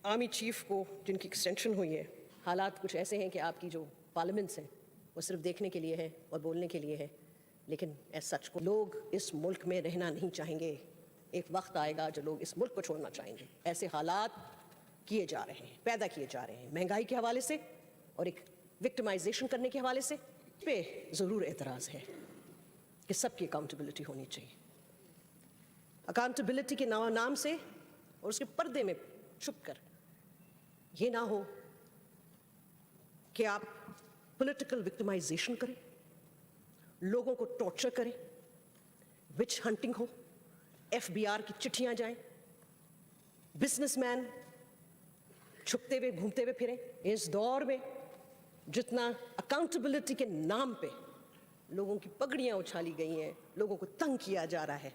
Army chief को जिनकी extension हुई है, हालात कुछ ऐसे हैं कि आपकी जो पार्लियामेंट्स हैं वो सिर्फ देखने के लिए है और बोलने के लिए है, लेकिन ऐसा सच को लोग इस मुल्क में रहना नहीं चाहेंगे। एक वक्त आएगा जो लोग इस मुल्क को छोड़ना चाहेंगे। ऐसे हालात किए जा रहे हैं, पैदा किए जा रहे हैं, महंगाई के हवाले से और एक विक्टिमाइजेशन करने के हवाले से। इस पे ज़रूर एतराज़ है कि सबकी अकाउंटेबिलिटी होनी चाहिए। अकाउंटेबिलिटी के नाम से और उसके पर्दे में छुप कर ये ना हो कि आप पॉलिटिकल विक्टिमाइजेशन करें, लोगों को टॉर्चर करें, विच हंटिंग हो, एफबीआर की चिट्ठियां जाएं, बिजनेसमैन छुपते हुए घूमते हुए फिरें। इस दौर में जितना अकाउंटेबिलिटी के नाम पे लोगों की पगड़ियां उछाली गई हैं, लोगों को तंग किया जा रहा है,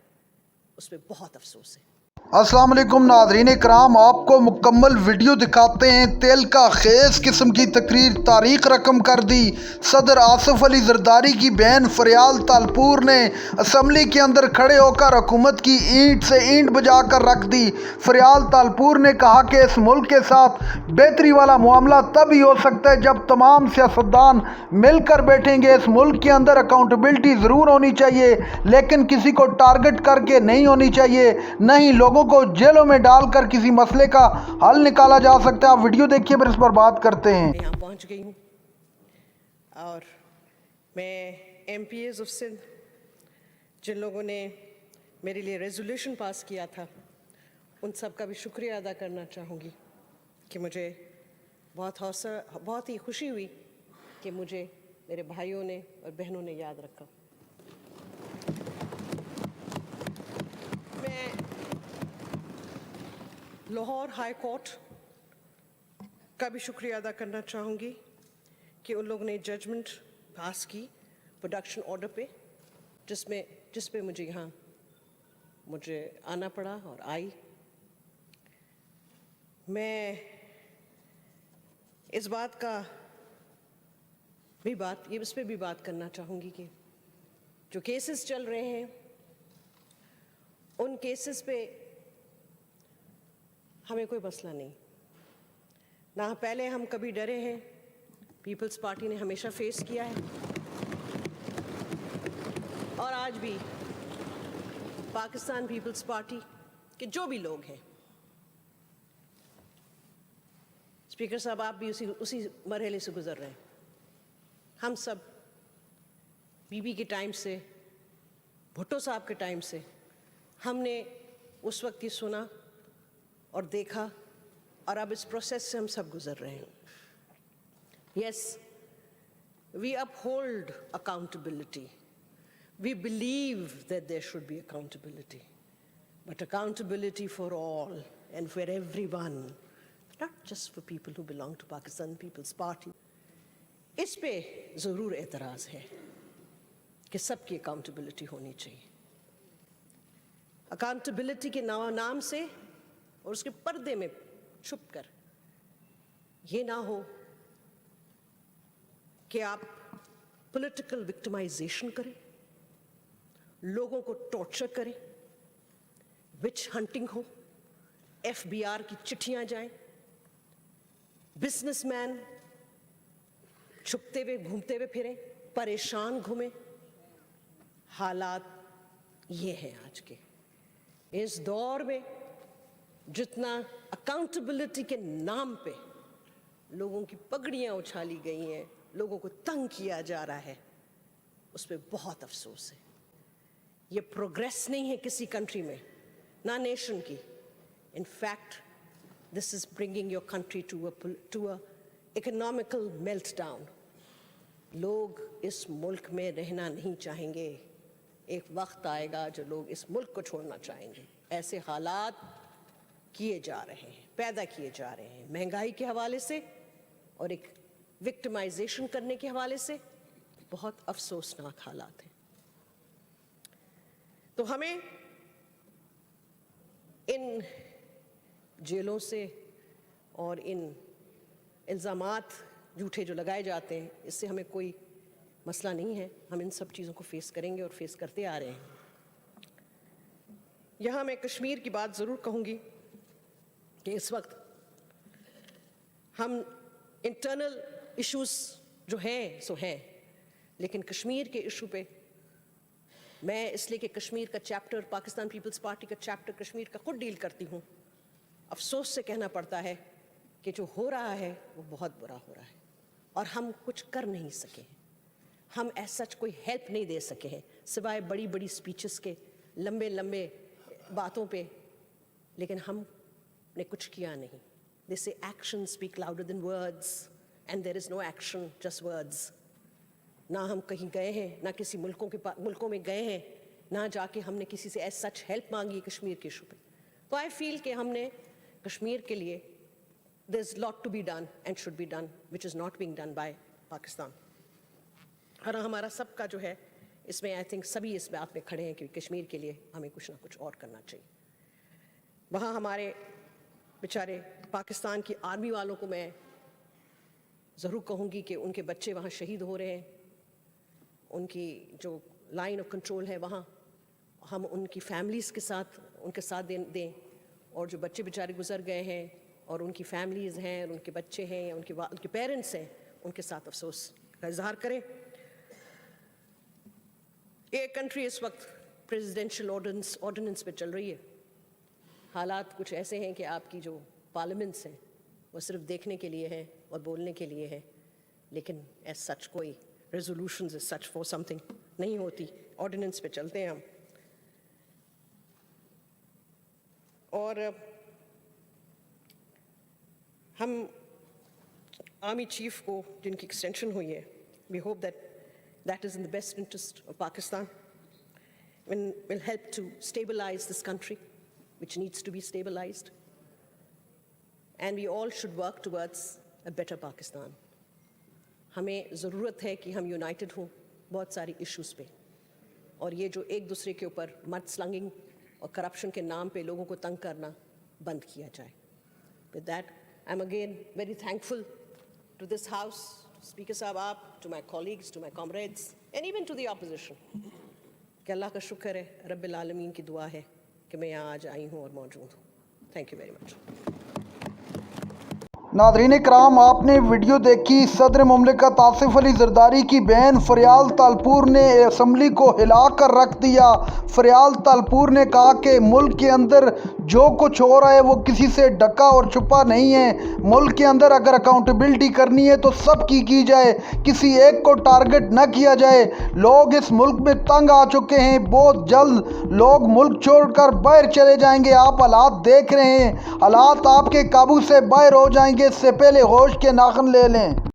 उस पर बहुत अफसोस है। अस्सलाम वालेकुम नाज़रीन इकराम, आपको मुकम्मल वीडियो दिखाते हैं। तेल का खेस किस्म की तकरीर तारीख रकम कर दी। सदर आसिफ अली जरदारी की बहन फरियाल तालपुर ने असम्बली के अंदर खड़े होकर हुकूमत की ईंट से ईंट बजा कर रख दी। फरियाल तालपुर ने कहा कि इस मुल्क के साथ बेहतरी वाला मामला तब ही हो सकता है जब तमाम सियासतदान मिलकर बैठेंगे। इस मुल्क के अंदर अकाउंटेबिलिटी ज़रूर होनी चाहिए, लेकिन किसी को टारगेट करके नहीं होनी चाहिए, नहीं लोगों को जेलों में डालकर किसी मसले का हल निकाला जा सकता है। आप वीडियो देखिए, फिर इस पर बात करते हैं। यहाँ पहुँच गई हूँ और मैं MPs ऑफ सिंध, जिन लोगों ने मेरे लिए रेजोल्यूशन पास किया था, उन सब का भी शुक्रिया अदा करना चाहूँगी कि मुझे बहुत ही खुशी हुई कि मुझे मेरे भाइयों ने और बहनों ने याद रखा। मैं लाहौर हाई कोर्ट का भी शुक्रिया अदा करना चाहूँगी कि उन लोगों ने जजमेंट पास की प्रोडक्शन ऑर्डर पे, जिस पे मुझे आना पड़ा और आई। मैं इस पे भी बात करना चाहूँगी कि जो केसेस चल रहे हैं, उन केसेस पे हमें कोई मसला नहीं ना। पहले हम कभी डरे हैं, पीपल्स पार्टी ने हमेशा फेस किया है और आज भी पाकिस्तान पीपल्स पार्टी के जो भी लोग हैं, स्पीकर साहब आप भी उसी मरहले से गुजर रहे हैं। हम सब बीबी के टाइम से, भुट्टो साहब के टाइम से हमने उस वक्त ही सुना और देखा, और अब इस प्रोसेस से हम सब गुजर रहे हैं। Yes, we uphold accountability. We believe that there should be accountability, but accountability for all and for everyone, not just for people who belong to Pakistan People's Party. इस पे ज़रूर एतराज़ है कि सबकी accountability होनी चाहिए। accountability के नाम से और उसके पर्दे में छुप कर ये ना हो कि आप पॉलिटिकल विक्टिमाइजेशन करें, लोगों को टॉर्चर करें, विच हंटिंग हो, एफबीआर की चिट्ठियां जाएं, बिजनेसमैन छुपते हुए घूमते हुए फिरें, परेशान घूमें। हालात ये हैं आज के। इस दौर में जितना अकाउंटेबिलिटी के नाम पे लोगों की पगड़ियां उछाली गई हैं, लोगों को तंग किया जा रहा है, उस पर बहुत अफसोस है। ये प्रोग्रेस नहीं है किसी कंट्री में, ना नेशन की। In fact this is bringing your country to a economical meltdown. लोग इस मुल्क में रहना नहीं चाहेंगे। एक वक्त आएगा जो लोग इस मुल्क को छोड़ना चाहेंगे। ऐसे हालात किए जा रहे हैं, पैदा किए जा रहे हैं, महंगाई के हवाले से और एक विक्टिमाइजेशन करने के हवाले से। बहुत अफसोसनाक हालात हैं। तो हमें इन जेलों से और इन इल्ज़ामात झूठे जो लगाए जाते हैं, इससे हमें कोई मसला नहीं है। हम इन सब चीज़ों को फेस करेंगे और फेस करते आ रहे हैं। यहाँ मैं कश्मीर की बात ज़रूर कहूँगी कि इस वक्त हम इंटरनल इश्यूज जो हैं सो हैं, लेकिन कश्मीर के इशू पे मैं इसलिए कि कश्मीर का चैप्टर, पाकिस्तान पीपल्स पार्टी का चैप्टर कश्मीर का खुद डील करती हूँ, अफसोस से कहना पड़ता है कि जो हो रहा है वो बहुत बुरा हो रहा है और हम कुछ कर नहीं सके हैं। हम ऐसा सच कोई हेल्प नहीं दे सके हैं सिवाय बड़ी बड़ी स्पीचेस के, लंबे लंबे बातों पे, लेकिन हमने कुछ किया नहीं। दे से action speak louder than words and there is no action, just words. ना हम कहीं गए हैं, ना किसी मुल्कों में गए हैं, ना जाके हमने किसी से ऐसा सच हेल्प मांगी कश्मीर के इशू पे। तो आई फील कि हमने कश्मीर के लिए there is lot to be done and should be done which is not being done by Pakistan. और हमारा सबका जो है इसमें, आई थिंक सभी इस बात में खड़े हैं कि कश्मीर के लिए हमें कुछ ना कुछ और करना चाहिए। वहाँ हमारे बेचारे पाकिस्तान की आर्मी वालों को मैं ज़रूर कहूँगी कि उनके बच्चे वहाँ शहीद हो रहे हैं, उनकी जो लाइन ऑफ कंट्रोल है वहाँ हम उनकी फैमिलीज़ के साथ उनके साथ दें, और जो बच्चे बेचारे गुजर गए हैं और उनकी फैमिलीज़ हैं और उनके बच्चे हैं, उनके पेरेंट्स हैं, उनके साथ अफसोस का इजहार करें। ये कंट्री इस वक्त प्रेसिडेंशियल ऑर्डिनेंस पे चल रही है। हालात कुछ ऐसे हैं कि आपकी जो पार्लियामेंट्स हैं वो सिर्फ देखने के लिए है और बोलने के लिए है, लेकिन एज सच कोई resolutions as such for something नहीं होती, ऑर्डिनेंस पे चलते हैं हम। और हम आर्मी चीफ को जिनकी एक्सटेंशन हुई है, we hope that is in the best interest of Pakistan and will help to stabilize this country, which needs to be stabilized. And we all should work towards a better Pakistan. हमें ज़रूरत है कि हम United हों बहुत सारी issues पे, और ये जो एक दूसरे के ऊपर मड स्लंगिंग और करप्शन के नाम पे लोगों को तंग करना बंद किया जाए। With that, I'm again very thankful to this House, to Speaker Sahab Aap, to my colleagues, to my comrades, and even to the opposition, कि अल्लाह का शुक्र है, रब्बिल आलमीन की दुआ है कि मैं यहाँ आज आई हूँ और मौजूद हूँ। Thank you very much. नाज़रीन कराम, आपने वीडियो देखी। सदर मुमलिकत आसिफ अली जरदारी की बहन फरियाल तालपुर ने असम्बली को हिला कर रख दिया। फरियाल तालपुर ने कहा कि मुल्क के अंदर जो कुछ हो रहा है वो किसी से ढका और छुपा नहीं है। मुल्क के अंदर अगर अकाउंटेबिलिटी करनी है तो सब की जाए, किसी एक को टारगेट न किया जाए। लोग इस मुल्क में तंग आ चुके हैं, बहुत जल्द लोग मुल्क छोड़कर बाहर चले जाएंगे। आप हालात देख रहे हैं, हालात आपके काबू से बाहर हो जाएंगे। इससे पहले होश के नाखन ले लें।